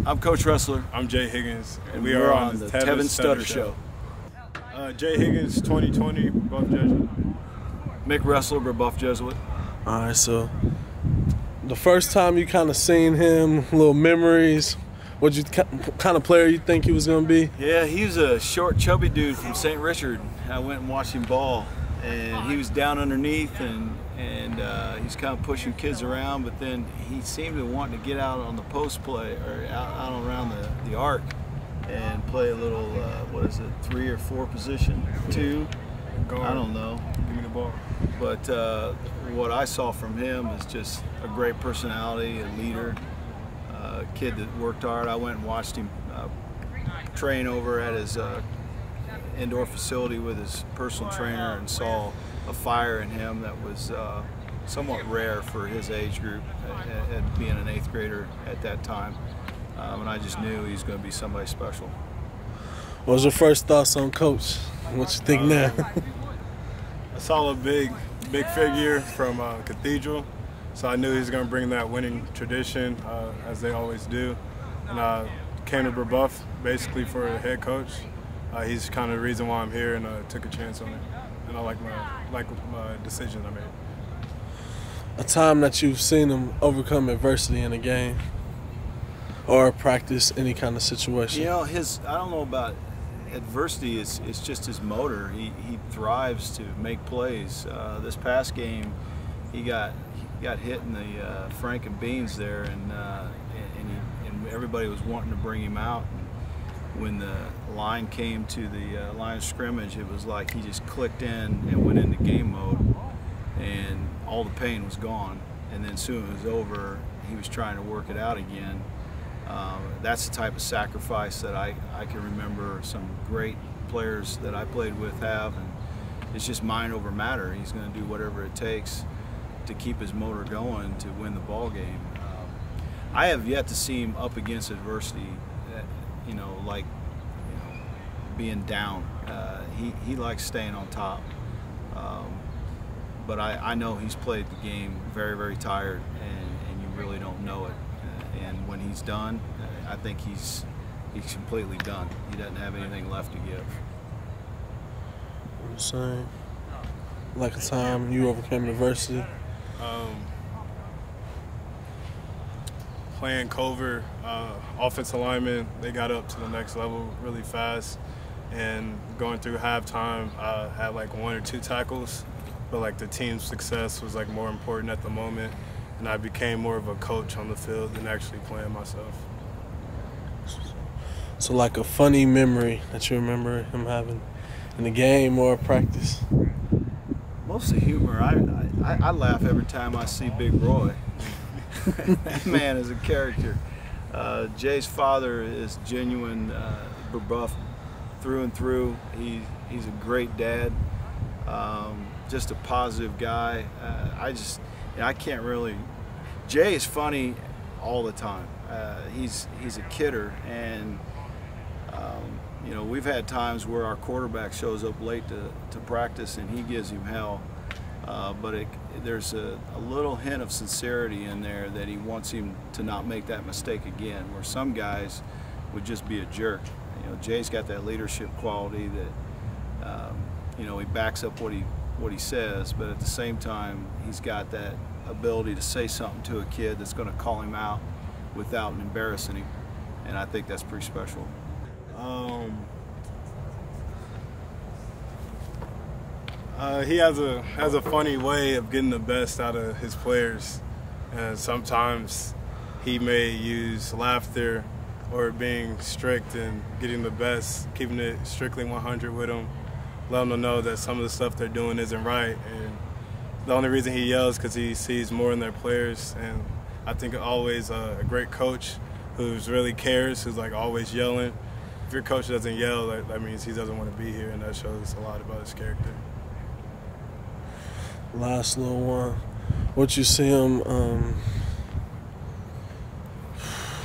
I'm Coach Roessler. I'm Jay Higgins. And we are on the Tevin Studdard Show. Jay Higgins, 2020, Brebeuf Jesuit. Mick Roessler, Brebeuf Jesuit. All right, so the first time you kind of seen him, little memories, what kind of player you think he was going to be? Yeah, he was a short, chubby dude from St. Richard. I went and watched him ball, and he was down underneath, and he's kind of pushing kids around, but then he seemed to want to get out on the post play, or out around the arc, and play a little, what is it, 3 or 4 position, 2? I don't know. Give me the ball. But what I saw from him is just a great personality, a leader, a kid that worked hard. I went and watched him train over at his indoor facility with his personal trainer and saw a fire in him that was somewhat rare for his age group, at being an 8th grader at that time. And I just knew he was going to be somebody special. What was your first thoughts on Coach? What you think now? I saw a big figure from Cathedral, so I knew he was going to bring that winning tradition, as they always do. And I came to Brebeuf basically for a head coach. He's kind of the reason why I'm here, and took a chance on it. And I like my decision I made. A time that you've seen him overcome adversity in a game or practice, any kind of situation? You know, I don't know about adversity, it's just his motor. He thrives to make plays. This past game, he got hit in the Frank and Beans there, and everybody was wanting to bring him out. When the line came to the line of scrimmage, it was like he just clicked in and went into game mode, and all the pain was gone. And then soon as it was over, he was trying to work it out again. That's the type of sacrifice that I can remember some great players that I played with have, and it's just mind over matter. He's going to do whatever it takes to keep his motor going to win the ball game. I have yet to see him up against adversity, like being down. He likes staying on top. But I know he's played the game very, very tired, and you really don't know it. And when he's done, I think he's completely done. He doesn't have anything left to give. I'm saying, like a time you overcame adversity. Playing Culver, offensive linemen, they got up to the next level really fast. And going through halftime, I had like 1 or 2 tackles, but like the team's success was like more important at the moment. And I became more of a coach on the field than actually playing myself. So like a funny memory that you remember him having in the game or practice? Mostly humor. I laugh every time I see Big Roy. That man is a character. Jay's father is genuine Brebeuf through and through. He's a great dad, just a positive guy. I can't really. Jay is funny all the time. He's a kidder, and we've had times where our quarterback shows up late to practice, and he gives him hell. But there's a little hint of sincerity in there that he wants him to not make that mistake again, where some guys would just be a jerk. Jay's got that leadership quality that he backs up what he says, but at the same time he's got that ability to say something to a kid that's going to call him out without embarrassing him, and I think that's pretty special. He has a funny way of getting the best out of his players, and sometimes he may use laughter or being strict and getting the best, keeping it strictly 100 with them, letting them know that some of the stuff they're doing isn't right. And the only reason he yells because he sees more in their players. And I think always a great coach who's really cares, who's like always yelling. If your coach doesn't yell, that means he doesn't want to be here, and that shows a lot about his character. Last little one. What you see him,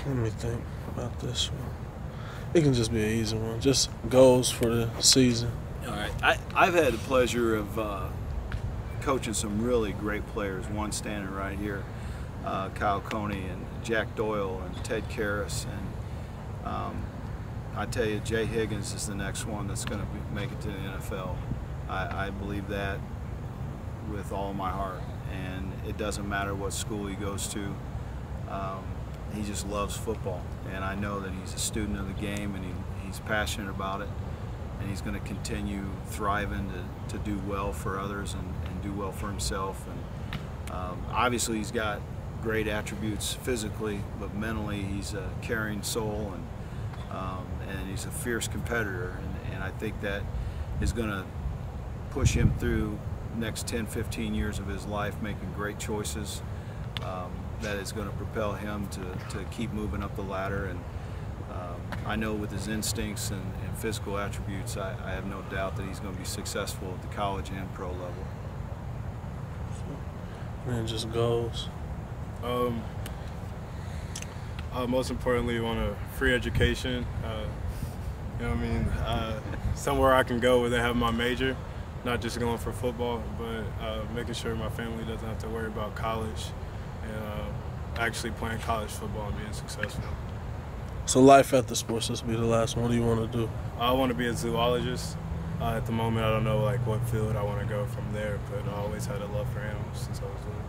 let me think about this one. It can just be an easy one. Just goals for the season. All right. I've had the pleasure of coaching some really great players, one standing right here. Kyle Coney and Jack Doyle and Ted Karras, and I tell you, Jay Higgins is the next one that's going to make it to the NFL. I believe that with all my heart, and it doesn't matter what school he goes to. He just loves football, and I know that he's a student of the game, and he's passionate about it, and he's going to continue thriving to do well for others and do well for himself. And obviously he's got great attributes physically, but mentally he's a caring soul, and he's a fierce competitor, and I think that is going to push him through next 10-15 years of his life, making great choices that is going to propel him to keep moving up the ladder. And I know with his instincts and physical attributes, I have no doubt that he's going to be successful at the college and pro level. And it just goes. Most importantly, you want a free education. You know what I mean? Somewhere I can go where they have my major, not just going for football, but making sure my family doesn't have to worry about college and actually playing college football and being successful. So life after sports, this will be the last one. What do you want to do? I want to be a zoologist. At the moment, I don't know like what field I want to go from there, but I always had a love for animals since I was little.